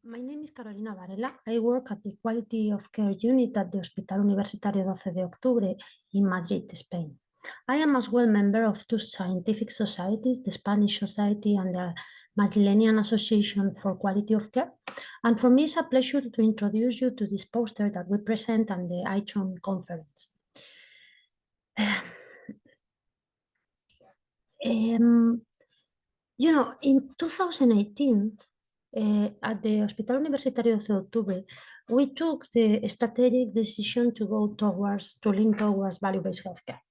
My name is Carolina Varela. I work at the Quality of Care Unit at the Hospital Universitario 12 de Octubre in Madrid, Spain. I am as well member of two scientific societies, the Spanish Society and the Madrilenian Association for Quality of Care. And for me, it's a pleasure to introduce you to this poster that we present at the ITRON conference. In 2018, at the Hospital Universitario de Octubre, we took the strategic decision to lean towards value-based healthcare.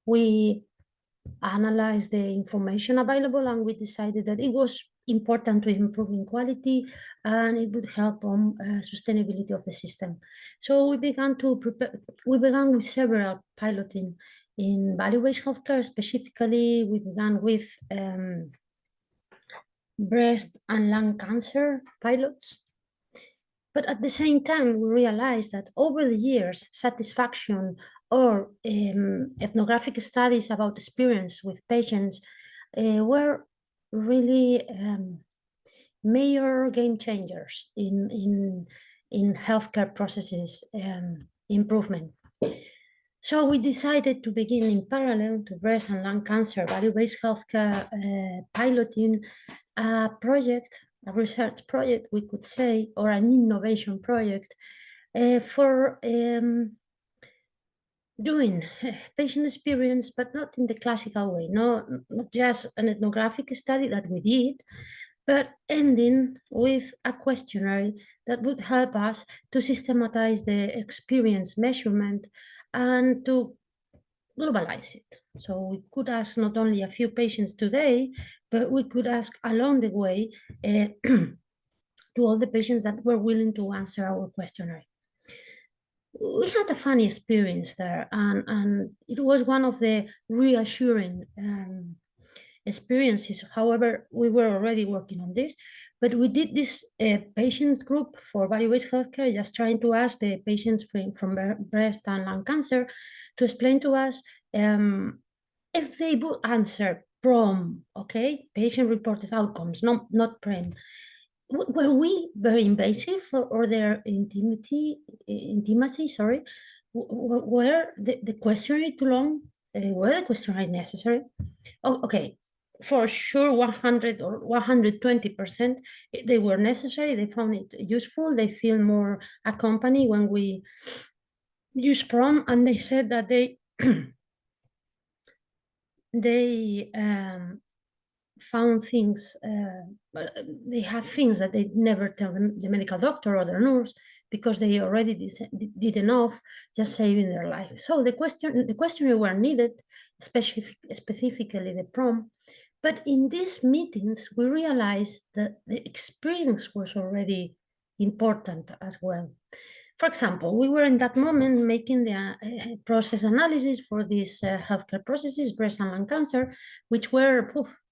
We analyzed the information available and we decided that it was important to improve in quality and it would help on sustainability of the system. So we began with several piloting in value-based healthcare. Specifically, we began with breast and lung cancer pilots. But at the same time, we realized that over the years, satisfaction or ethnographic studies about experience with patients were really major game changers in healthcare processes improvement. So we decided to begin in parallel to breast and lung cancer value-based healthcare piloting a research project, we could say, or an innovation project for doing patient experience, but not in the classical way, not just an ethnographic study that we did, but ending with a questionnaire that would help us to systematize the experience measurement and to globalize it. So we could ask not only a few patients today, but we could ask along the way to all the patients that were willing to answer our questionnaire. We had a funny experience there, and it was one of the reassuring experiences. However, we were already working on this, but we did this patients group for value-based healthcare, just trying to ask the patients from breast and lung cancer to explain to us if they would answer PROM, okay, patient-reported outcomes, not PREM. Were we very invasive or their intimacy, sorry? Were the questionnaire too long? Were the questionnaire necessary? Oh, okay, for sure 100 or 120% they were necessary. They found it useful. They feel more accompanied when we use PROM, and they said that they found things, they had things that they never tell the medical doctor or the nurse because they already did enough just saving their life. So the questionnaire were needed, specifically the PROM. But in these meetings, we realized that the experience was already important as well. For example, we were in that moment making the process analysis for these healthcare processes, breast and lung cancer, which were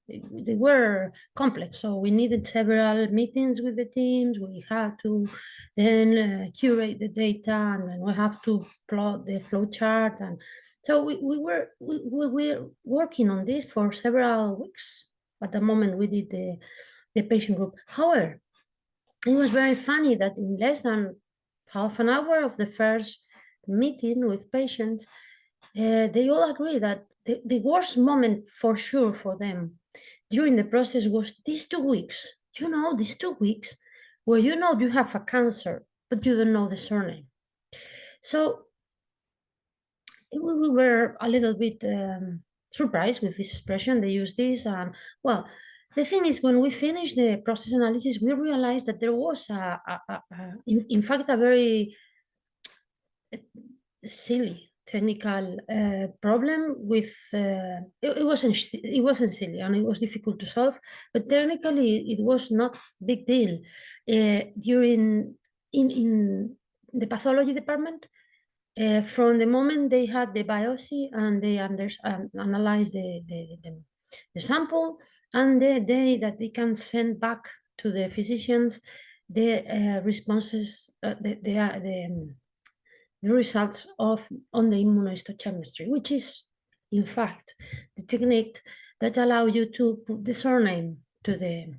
they were complex. So we needed several meetings with the teams. We had to then curate the data, and then we have to plot the flow chart. And so we were working on this for several weeks at the moment we did the patient group. However, it was very funny that in less than half an hour of the first meeting with patients, they all agree that the worst moment for sure for them during the process was these 2 weeks. These 2 weeks where you have a cancer, but you don't know the surname. So we were a little bit surprised with this expression. They use this, and well, the thing is, when we finished the process analysis, we realized that there was in fact, a very silly technical problem with it wasn't silly and it was difficult to solve, but technically it was not big deal. During in the pathology department, from the moment they had the biopsy and they analyzed the sample, and the day that they can send back to the physicians the responses, the results on the immunohistochemistry, which is in fact the technique that allows you to put the surname to the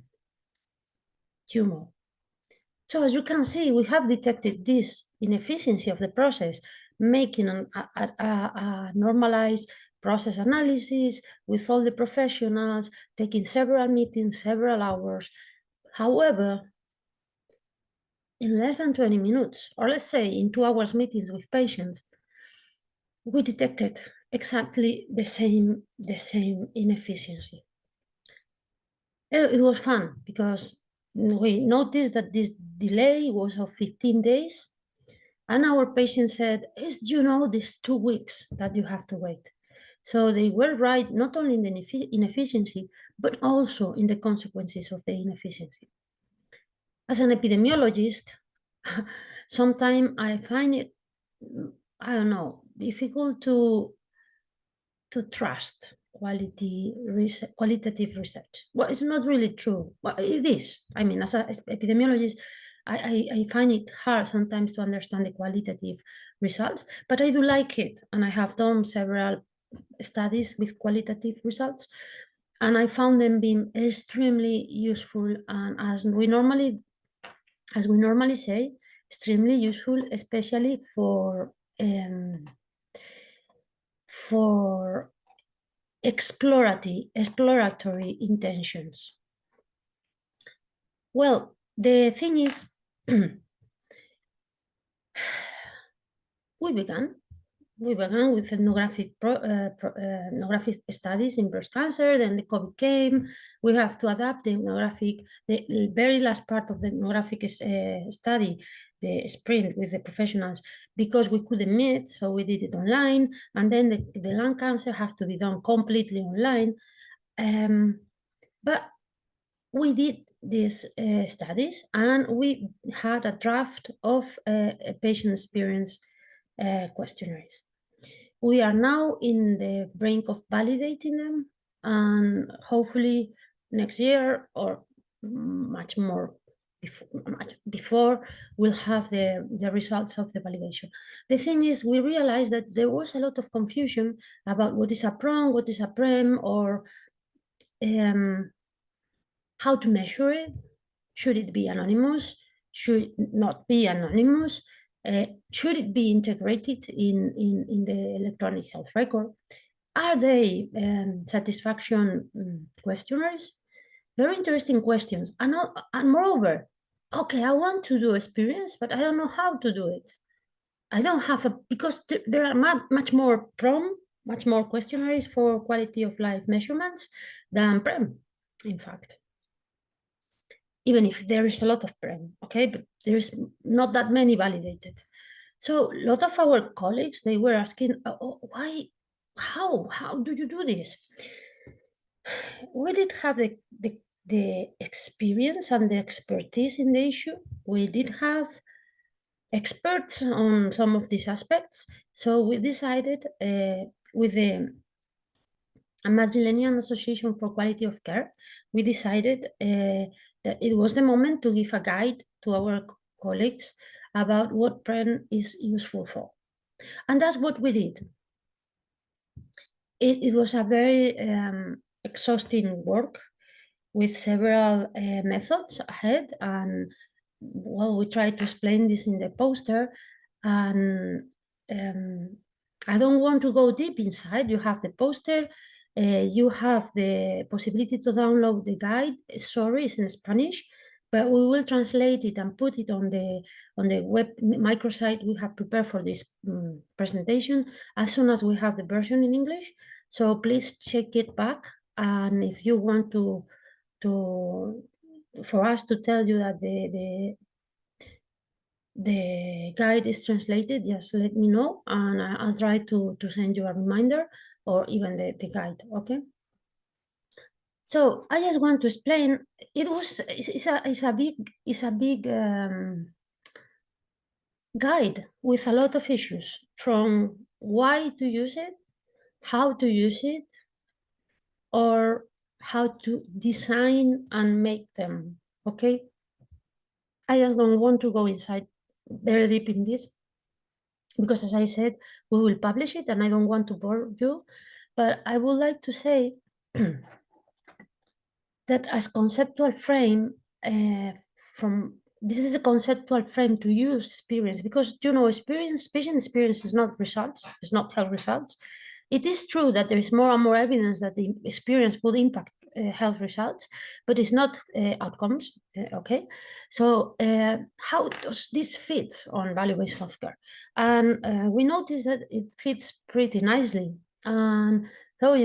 tumor. So as you can see, we have detected this inefficiency of the process, making a normalized process analysis with all the professionals, taking several meetings, several hours. However, in less than 20 minutes, or let's say in 2 hours meetings with patients, we detected exactly the same inefficiency. It was fun because we noticed that this delay was of 15 days. And our patient said, is these 2 weeks that you have to wait. So they were right, not only in the inefficiency, but also in the consequences of the inefficiency. As an epidemiologist, sometimes I find it, I don't know, difficult to trust qualitative research. Well, it's not really true. Well, it is. I mean, as an epidemiologist, I find it hard sometimes to understand the qualitative results, but I do like it. And I have done several studies with qualitative results, and I found them being extremely useful. And as we normally say, extremely useful, especially for exploratory intentions. Well, the thing is, we began with ethnographic studies in breast cancer. Then the COVID came. We have to adapt the very last part of the ethnographic study, the sprint with the professionals, because we couldn't meet, so we did it online. And then the lung cancer have to be done completely online. But we did these studies, and we had a draft of patient experience questionnaires. We are now in the brink of validating them, and hopefully next year or much before we'll have the results of the validation. The thing is, we realized that there was a lot of confusion about what is a PROM, what is a PREM, or how to measure it. Should it be anonymous? Should it not be anonymous? Should it be integrated in the electronic health record? Are they satisfaction questionnaires? Very interesting questions. And moreover, okay, I want to do experience, but I don't know how to do it. I don't have because there are much more PROM, much more questionnaires for quality of life measurements than PREM, in fact, even if there is a lot of PREM, okay, but there's not that many validated. So a lot of our colleagues, they were asking, why, how do you do this? We did have the experience and the expertise in the issue. We did have experts on some of these aspects. So we decided with the Madrilenian Association for Quality of Care, we decided that it was the moment to give a guide to our colleagues about what PREN is useful for. And that's what we did. It was a very exhausting work with several methods ahead. And well, we tried to explain this in the poster. And I don't want to go deep inside. You have the poster. You have the possibility to download the guide. Sorry, it's in Spanish, but we will translate it and put it on the web microsite we have prepared for this presentation as soon as we have the version in English. So please check it back. And if you want for us to tell you that the guide is translated, just let me know, and I'll try to send you a reminder or even the guide, okay? So I just want to explain, it's a big guide with a lot of issues, from why to use it, how to use it, or how to design and make them, okay? I just don't want to go inside very deep in this, because as I said, we will publish it and I don't want to bore you, but I would like to say that as conceptual frame, from this is a conceptual frame to use experience, because patient experience is not results, it's not health results. It is true that there is more and more evidence that the experience will impact health results, but it's not outcomes. Okay, so how does this fit on value-based healthcare? And we notice that it fits pretty nicely. And so,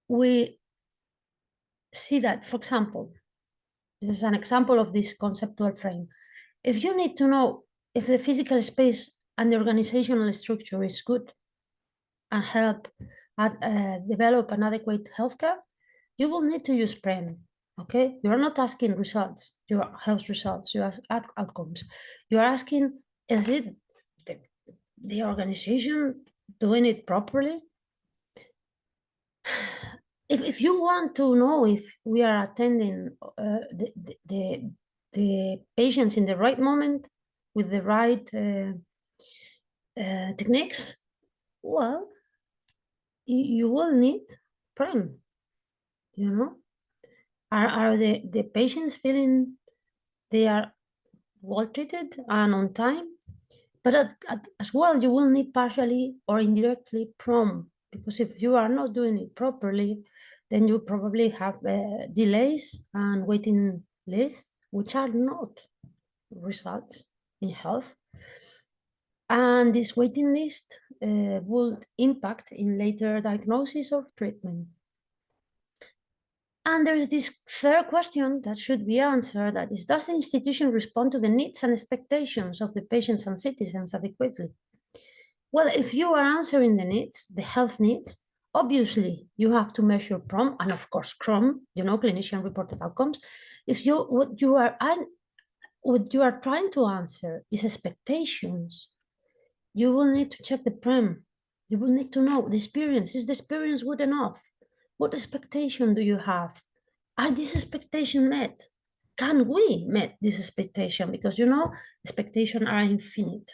we see that, for example, this is an example of this conceptual frame. If you need to know if the physical space and the organizational structure is good and help develop an adequate healthcare, you will need to use PREM. Okay, you are not asking results, your health results, you ask outcomes. You are asking, is it the organization doing it properly? If you want to know if we are attending the patients in the right moment with the right techniques, well, you will need PREM, Are the patients feeling they are well treated and on time? But as well, you will need partially or indirectly PROM, because if you are not doing it properly, then you probably have delays and waiting lists, which are not results in health. And this waiting list would impact in later diagnosis or treatment. And there is this third question that should be answered, that is, does the institution respond to the needs and expectations of the patients and citizens adequately? Well, if you are answering the needs, the health needs, obviously you have to measure PROM and of course CROM, clinician reported outcomes. If what you are trying to answer is expectations, you will need to check the PREM. You will need to know the experience. Is the experience good enough? What expectation do you have? Are these expectations met? Can we meet this expectation? Because expectations are infinite.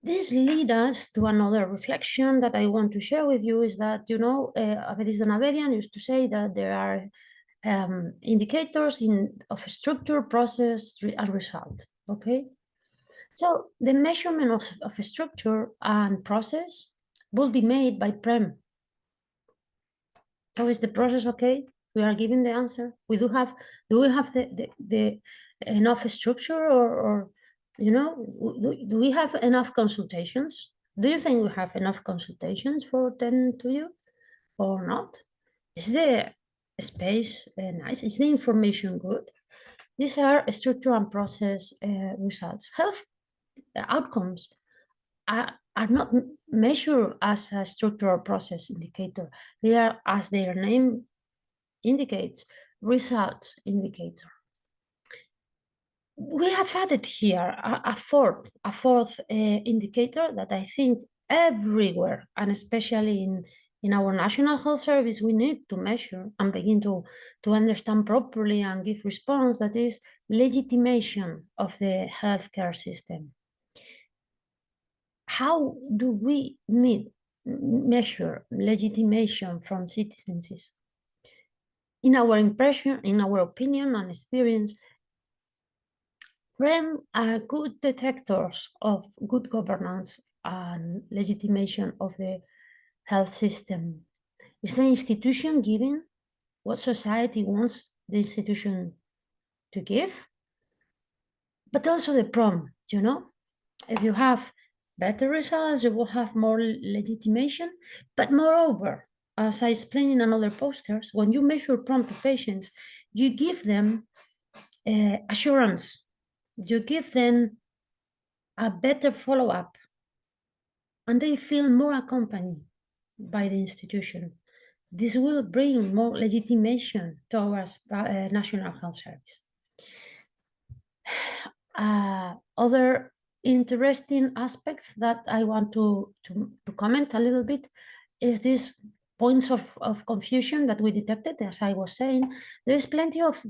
This leads us to another reflection that I want to share with you, is that, Avedis Donavedian used to say that there are indicators of structure, process, and result, okay? So the measurement of structure and process will be made by PREM. How is the process? Okay, we are giving the answer. Do we have the enough structure, or do we have enough consultations? Do you think we have enough consultations for attending to you or not? Is the space nice? Is the information good? These are structure and process results. Health outcomes are not measured as a structural process indicator. They are, as their name indicates, results indicator. We have added here a fourth indicator that I think everywhere, and especially in our National Health Service, we need to measure and begin to understand properly and give response, that is legitimation of the healthcare system. How do we measure legitimation from citizens? In our impression, in our opinion and experience, PREM are good detectors of good governance and legitimation of the health system. Is the institution giving what society wants the institution to give? But also the PROM, if you have better results, you will have more legitimation. But moreover, as I explained in another posters, when you measure PROM to patients, you give them assurance. You give them a better follow-up, and they feel more accompanied by the institution. This will bring more legitimation towards National Health Service. Other interesting aspects that I want to comment a little bit is this points of confusion that we detected. As I was saying, there's plenty of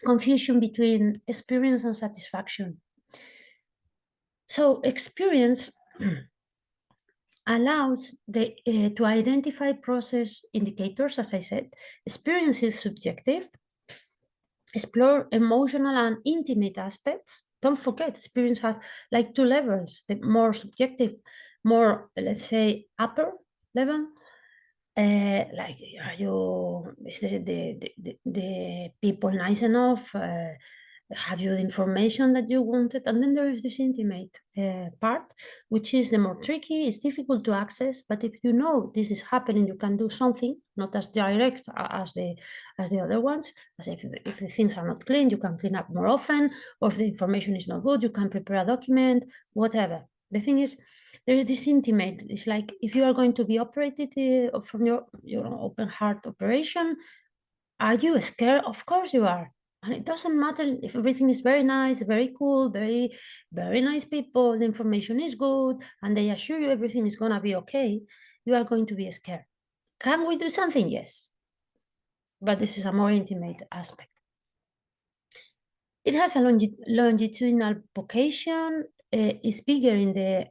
confusion between experience and satisfaction. So experience allows to identify process indicators, as I said. Experience is subjective. Explore emotional and intimate aspects. Don't forget, experience have like two levels: the more subjective, more, let's say, upper level. Like, are you, is the people nice enough? Have you the information that you wanted? And then there is this intimate part, which is the more tricky. It's difficult to access, but if you know this is happening, you can do something, not as direct as the other ones. As if the things are not clean, you can clean up more often, or if the information is not good, you can prepare a document, whatever. The thing is, there is this intimate. It's like if you are going to be operated from your open heart operation, are you scared? Of course you are. And it doesn't matter if everything is very nice, very cool, very, very nice people, the information is good, and they assure you everything is going to be okay. You are going to be scared. Can we do something? Yes. But this is a more intimate aspect. It has a longitudinal vocation. It's bigger in the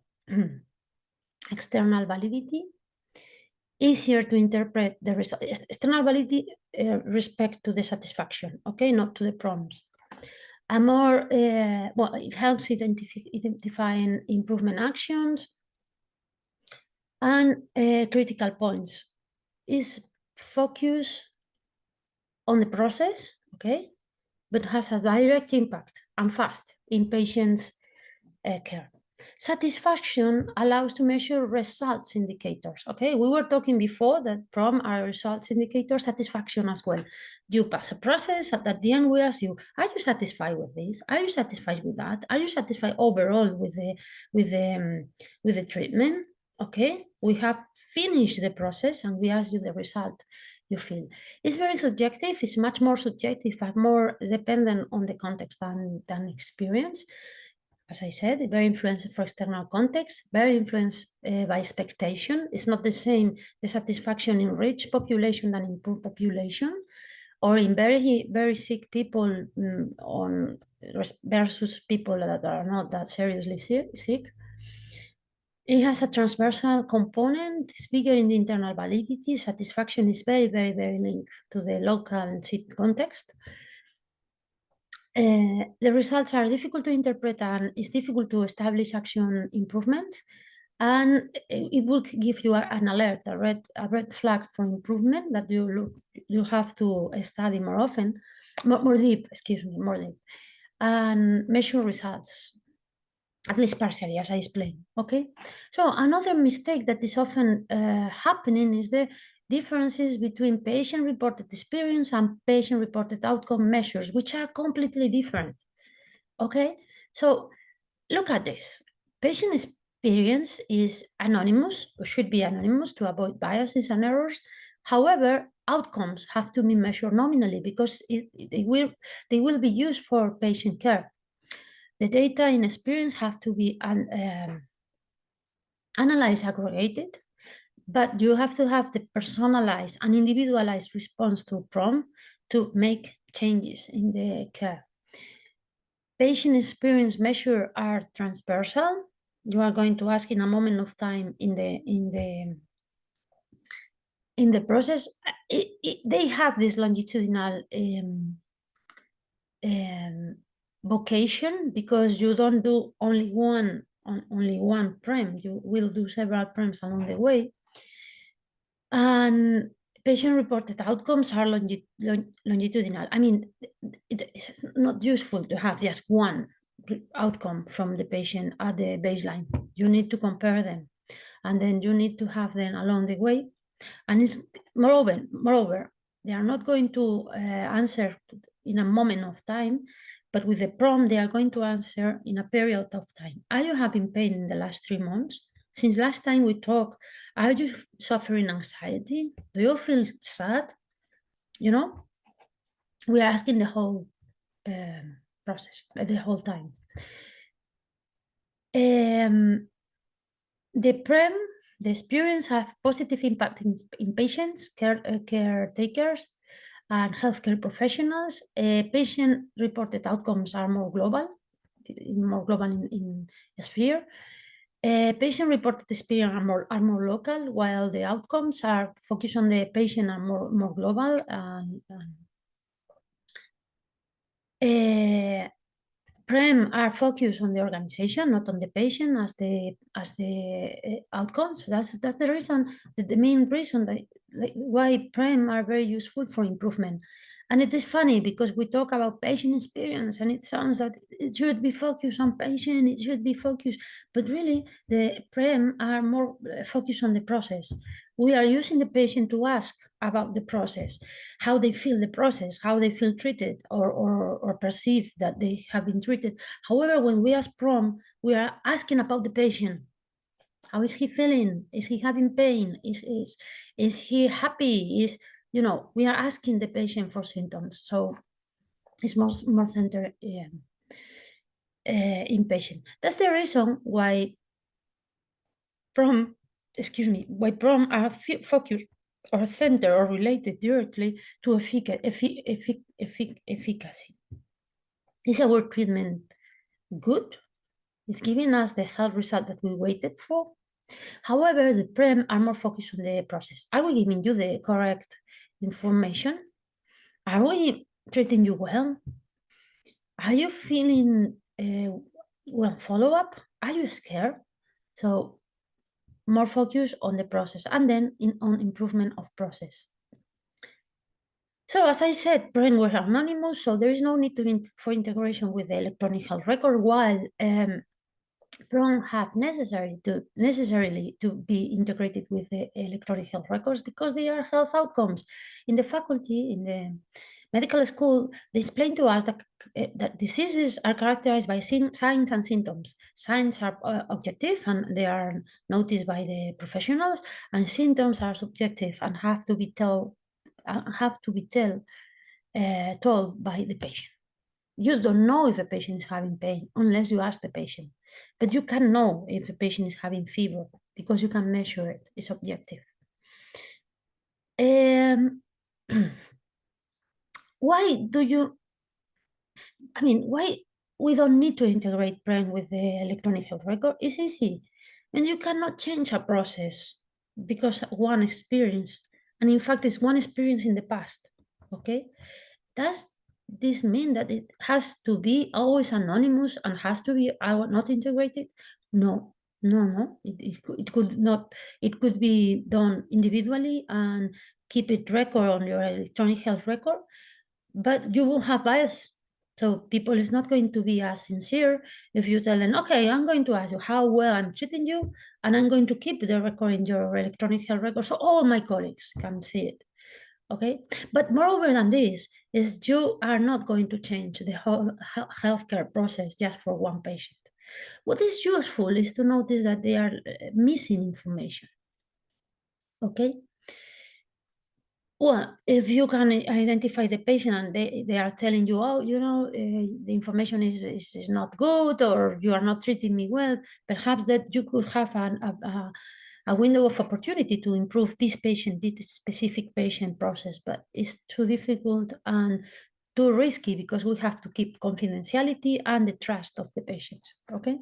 external validity, easier to interpret the result. External validity respect to the satisfaction, okay, not to the prompts. A more, well, it helps identifying improvement actions and critical points. Is focus on the process, okay, but has a direct impact and fast in patients' care. Satisfaction allows to measure results indicators. Okay, we were talking before that PROM are results indicators, satisfaction as well. You pass a process, and at the end we ask you, are you satisfied with this? Are you satisfied with that? Are you satisfied overall with the treatment? Okay, we have finished the process and we ask you the result you feel. It's very subjective. It's much more subjective and more dependent on the context than experience. As I said, very influenced for external context, very influenced by expectation. It's not the same, the satisfaction in rich population than in poor population, or in very, very sick people on versus people that are not that seriously sick. It has a transversal component. It's bigger in the internal validity. Satisfaction is very, very, very linked to the local and sick context. The results are difficult to interpret and it's difficult to establish action improvements. And it will give you an alert, a red flag for improvement that you have to study more often, more deep, more deep, and measure results, at least partially, as I explained. Okay. So another mistake that is often happening is the differences between patient-reported experience and patient-reported outcome measures, which are completely different. Okay, so look at this. Patient experience is anonymous, or should be anonymous to avoid biases and errors. However, outcomes have to be measured nominally because they will be used for patient care. The data in experience have to be analyzed, aggregated, but you have to have the personalized and individualized response to prompt to make changes in the care. Patient experience measures are transversal. You are going to ask in a moment of time in the process. They have this longitudinal vocation because you don't do only one prem. You will do several prems along the way. And patient-reported outcomes are longitudinal. I mean, it's not useful to have just one outcome from the patient at the baseline. You need to compare them, and then you need to have them along the way. And it's moreover, they are not going to answer in a moment of time, but with the prompt, they are going to answer in a period of time. Are you having pain in the last 3 months? Since last time we talked, are you suffering anxiety? Do you feel sad? You know, we are asking the whole process, the whole time. The PREM, the experience have positive impact in patients, caretakers, and healthcare professionals. Patient-reported outcomes are more global in sphere. Patient-reported experience are more local, while the outcomes are focused on the patient and more global. PREM are focused on the organization, not on the patient as the outcome. So that's the reason, the main reason that, like, why PREM are very useful for improvement. And it is funny because we talk about patient experience and it sounds that it should be focused on patient, it should be focused, but really the PREM are more focused on the process. We are using the patient to ask about the process, how they feel the process, how they feel treated or perceive that they have been treated. However, when we ask PROM, we are asking about the patient. How is he feeling? Is he having pain? Is he happy? We are asking the patient for symptoms. So it's more centered in patient. That's the reason why PROM, why PROM are focused or centered or related directly to efficacy. Is our treatment good? It's giving us the health result that we waited for. However, the PREM are more focused on the process. Are we giving you the correct information? Are we treating you well? Are you feeling well? Follow up? Are you scared? So more focus on the process and then on improvement of process. So as I said, PREM were anonymous, so there is no need for integration with the electronic health record, while PROM have necessarily to be integrated with the electronic health records because they are health outcomes. In the faculty, in the medical school, they explain to us that diseases are characterized by signs and symptoms. Signs are objective and they are noticed by the professionals, and symptoms are subjective and have to be told by the patient. You don't know if a patient is having pain unless you ask the patient, but you can know if a patient is having fever because you can measure it. It's objective. Why we don't need to integrate PREM with the electronic health record? It's easy. And you cannot change a process because one experience, and in fact, it's one experience in the past, okay? Does this mean that it has to be always anonymous and has to be not integrated? No, no. It could not. It could be done individually and keep it record on your electronic health record, but you will have bias. So people is not going to be as sincere if you tell them, okay, I'm going to ask you how well I'm treating you, and I'm going to keep the record in your electronic health record so all my colleagues can see it. Okay, but moreover than this is you are not going to change the whole healthcare process just for one patient. What is useful is to notice that they are missing information. Okay, well, if you can identify the patient and they are telling you, oh, the information is not good, or you are not treating me well, perhaps that you could have a window of opportunity to improve this specific patient process, but it's too difficult and too risky because we have to keep confidentiality and the trust of the patients, okay?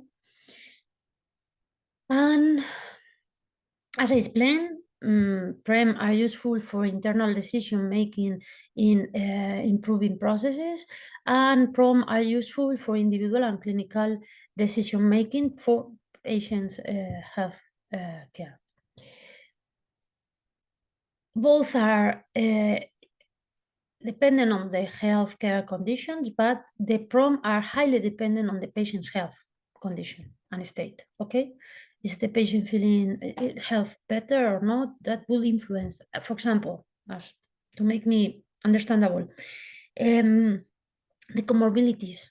And as I explained, PREM are useful for internal decision making in improving processes, and PROM are useful for individual and clinical decision making for patients' health care. Both are dependent on the healthcare conditions, but the PROM are highly dependent on the patient's health condition and state, okay? Is the patient feeling health better or not? That will influence, for example, as to make me understandable, the comorbidities.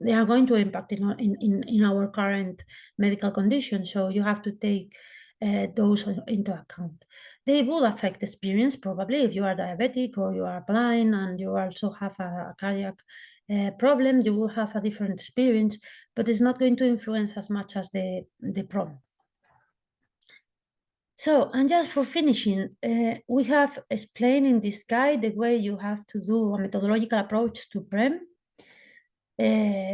They are going to impact in our current medical condition, so you have to take those into account. They will affect experience probably if you are diabetic or you are blind and you also have a cardiac problem, you will have a different experience, but it's not going to influence as much as the PROM. So, and just for finishing, we have explained in this guide the way you have to do a methodological approach to PREM.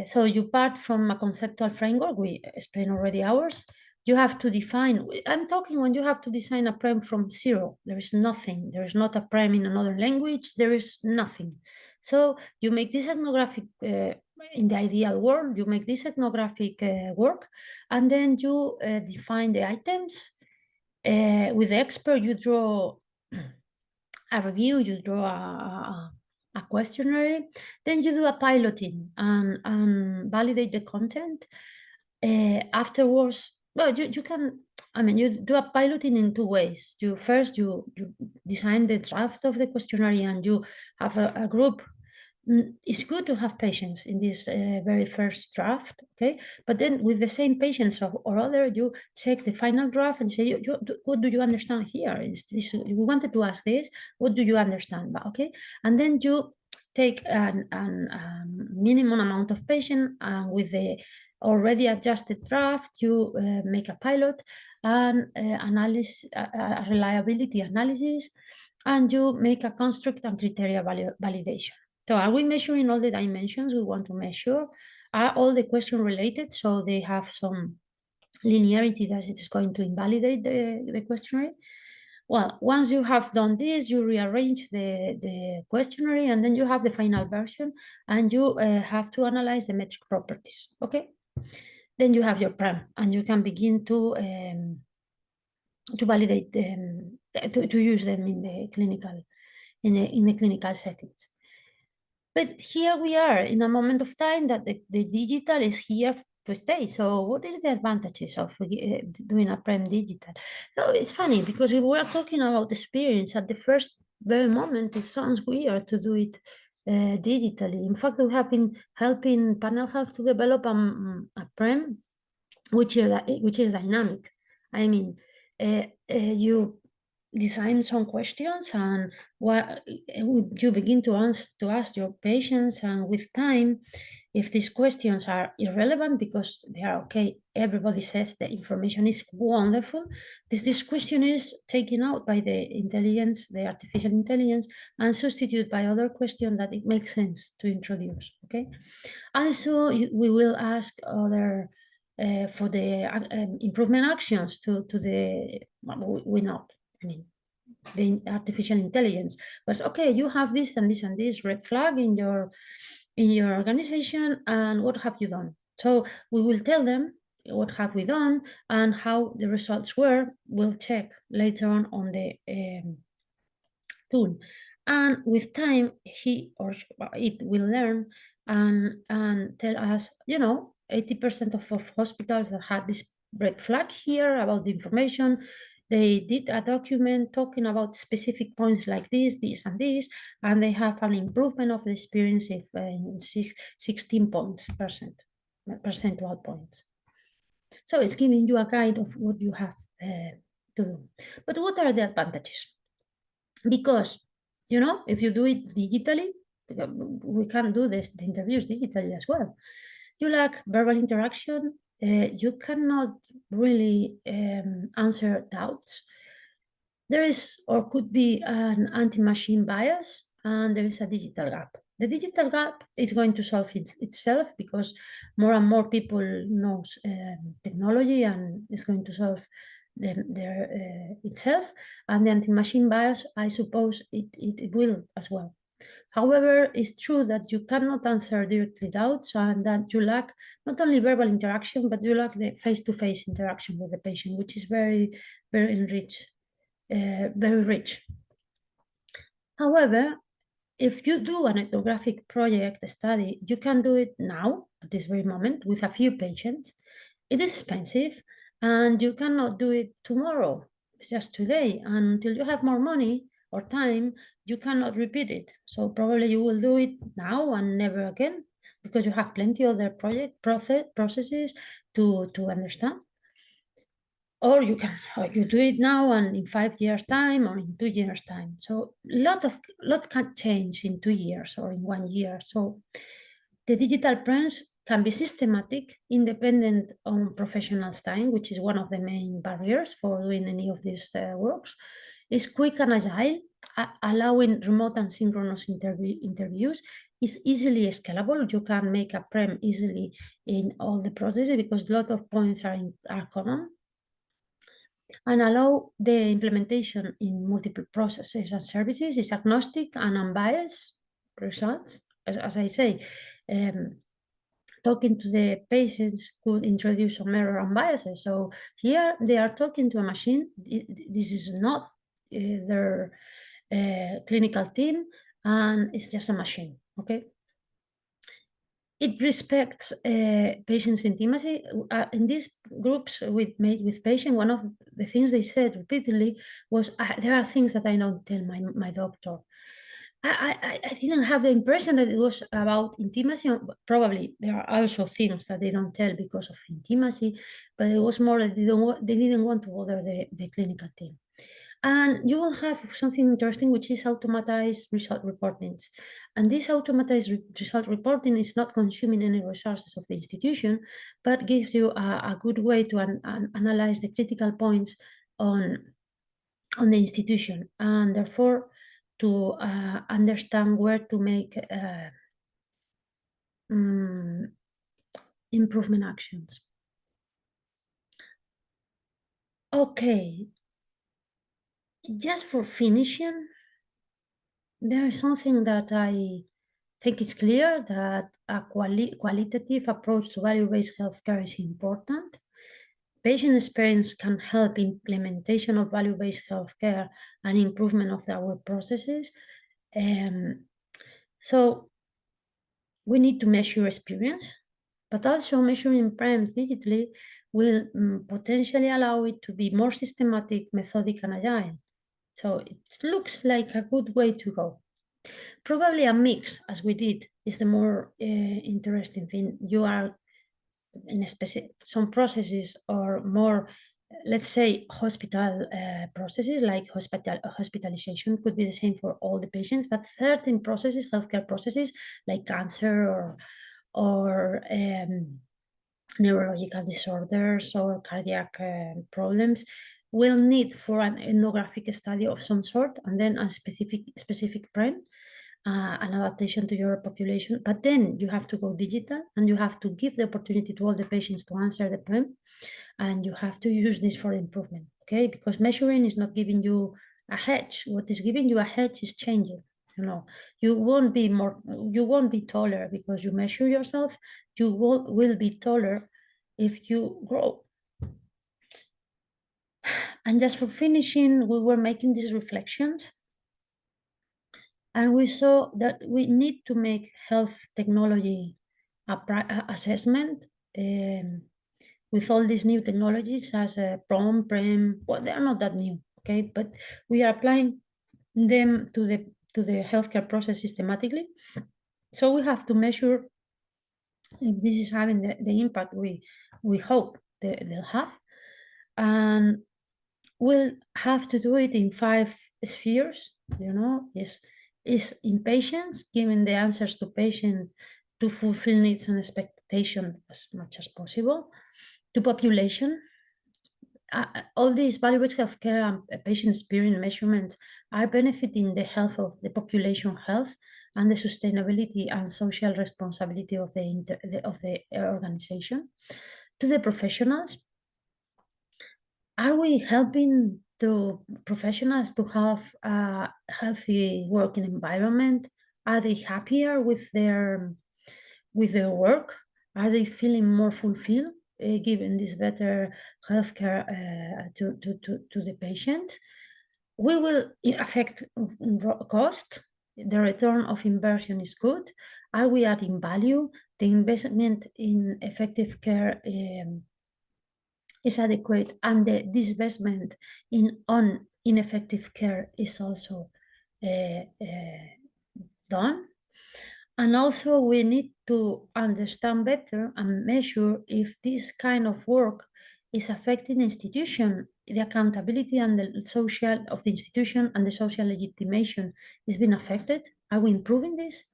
So you part from a conceptual framework, we explained already ours, you have to define, I'm talking when you have to design a prem from zero. There is nothing. There is not a prem in another language. There is nothing. So you make this ethnographic, in the ideal world, you make this ethnographic work, and then you define the items. With the expert, you draw a review, you draw a questionnaire, then you do a piloting and validate the content. Afterwards, well, you can, I mean, you do a piloting in two ways. You first, you design the draft of the questionnaire and you have a group. It's good to have patience in this very first draft, okay? But then with the same patience or other, you check the final draft and say, what do you understand here? Is this, we wanted to ask this, what do you understand? Okay, and then you take an minimum amount of patience, and with the already adjusted draft, you make a pilot and analysis, a reliability analysis, and you make a construct and criteria validation. So are we measuring all the dimensions we want to measure? Are all the questions related? So they have some linearity that it's going to invalidate the questionnaire. Well, once you have done this, you rearrange the questionnaire, and then you have the final version, and you have to analyze the metric properties, okay? Then you have your prem, and you can begin to validate them, to use them in the clinical, in the clinical settings. But here we are in a moment of time that the digital is here to stay. So what is the advantages of doing a prem digital? So it's funny because we were talking about experience at the first very moment. It sounds weird to do it digitally. In fact, we have been helping Panel Health to develop a prem which is dynamic. I mean, you design some questions, and what you begin to ask your patients, and with time, if these questions are irrelevant because they are okay, everybody says the information is wonderful, this question is taken out by the intelligence, the artificial intelligence, and substituted by other question that it makes sense to introduce. Okay, also we will ask other for the improvement actions to the, we not, I mean, the artificial intelligence was, okay, you have this and this and this red flag in your organization, and what have you done? So we will tell them what have we done and how the results were. We'll check later on the tool, and with time he or it will learn and tell us, 80% of hospitals that had this red flag here about the information, they did a document talking about specific points like this and this, and they have an improvement of the experience if, in 16 percentual points. So it's giving you a guide of what you have to do. But what are the advantages? Because, if you do it digitally, we can do the interviews digitally as well. You lack verbal interaction. You cannot really answer doubts. There is or could be an anti-machine bias, and there is a digital gap. The digital gap is going to solve itself because more and more people knows technology, and it's going to solve itself. And the anti-machine bias, I suppose it will as well. However, it's true that you cannot answer directly doubts, and that you lack not only verbal interaction, but you lack the face-to-face interaction with the patient, which is very, very very rich. However, if you do an ethnographic project study, you can do it now at this very moment with a few patients. It is expensive, and you cannot do it tomorrow. It's just today, and until you have more money or time, you cannot repeat it. So probably you will do it now and never again, because you have plenty other processes to understand. Or you do it now and in 5 years time, or in 2 years time. So lot can change in 2 years or in 1 year. So the digital press can be systematic, independent on professionals' time, which is one of the main barriers for doing any of these works. It's quick and agile, allowing remote and synchronous interviews. It's easily scalable. You can make a prem easily in all the processes because a lot of points are common. and allow the implementation in multiple processes and services, is agnostic and unbiased results. As I say, talking to the patients could introduce some error and biases. So here they are talking to a machine. This is not their clinical team, and it's just a machine, okay? It respects patients' intimacy. In these groups with patient, one of the things they said repeatedly was, there are things that I don't tell my doctor. I didn't have the impression that it was about intimacy. Probably there are also things that they don't tell because of intimacy, but it was more that they didn't want to bother the clinical team. And you will have something interesting, which is automatized result reportings. And this automatized result reporting is not consuming any resources of the institution, but gives you a good way to analyze the critical points on the institution, and therefore to understand where to make improvement actions. Okay, just for finishing, there is something that I think is clear, that a qualitative approach to value-based healthcare is important. Patient experience can help implementation of value-based healthcare and improvement of our processes. So we need to measure experience, but also measuring PREMs digitally will potentially allow it to be more systematic, methodic, and agile. So it looks like a good way to go. Probably a mix, as we did, is the more interesting thing. You are in some processes are more, let's say, hospital processes, like hospitalization could be the same for all the patients, but certain processes, healthcare processes like cancer or neurological disorders or cardiac problems will need for an ethnographic study of some sort, and then a specific PREM, an adaptation to your population. But then you have to go digital, and you have to give the opportunity to all the patients to answer the PREM, and you have to use this for improvement, okay? Because measuring is not giving you a hedge. What is giving you a hedge is changing. You won't be taller because you measure yourself. You will be taller if you grow. And just for finishing, we were making these reflections, and we saw that we need to make health technology assessment with all these new technologies as a PREM. Well, they are not that new, okay? But we are applying them to the healthcare process systematically. So we have to measure if this is having the impact we hope they'll have. And we'll have to do it in 5 spheres, is in patients, giving the answers to patients to fulfill needs and expectations as much as possible. To population, all these value-based healthcare and patient experience measurements are benefiting the health of the population health and the sustainability and social responsibility of the organization. To the professionals, are we helping the professionals to have a healthy working environment? Are they happier with their work? Are they feeling more fulfilled, given this better healthcare to the patient? We will affect cost. The return of inversion is good. Are we adding value? The investment in effective care is adequate, and the disinvestment on ineffective care is also done. And also we need to understand better and measure if this kind of work is affecting institution, the accountability and the social of the institution and the social legitimation is being affected. Are we improving this?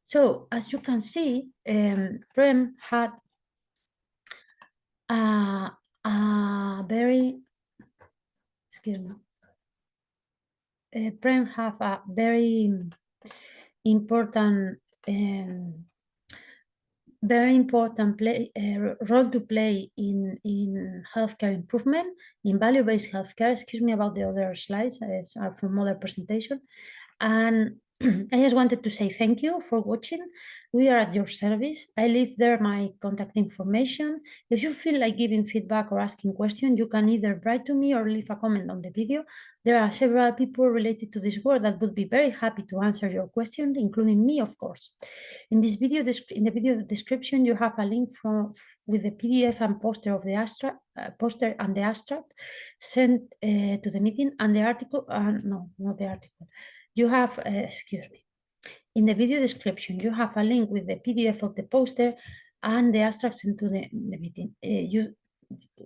So as you can see, PREM had a very, excuse me, PREM have a very important very important role to play in healthcare improvement, in value-based healthcare. Excuse me about the other slides, are from other presentation. And I just wanted to say thank you for watching. We are at your service. I leave there my contact information. If you feel like giving feedback or asking questions, you can either write to me or leave a comment on the video. There are several people related to this work that would be very happy to answer your questions, including me, of course. In this video, in the video description, you have a link with the PDF and poster of the poster and the abstract sent to the meeting, and the article. No, not the article. You have, excuse me. In the video description, you have a link with the PDF of the poster and the abstract sent to the meeting.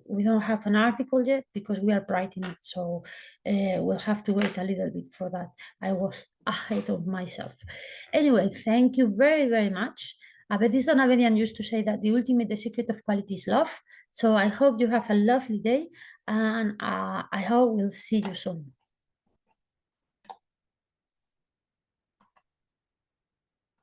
We don't have an article yet because we are writing it, so we'll have to wait a little bit for that. I was ahead of myself. Anyway, thank you very, very much. Abedis Donavedian used to say that the secret of quality is love. So I hope you have a lovely day, and I hope we'll see you soon.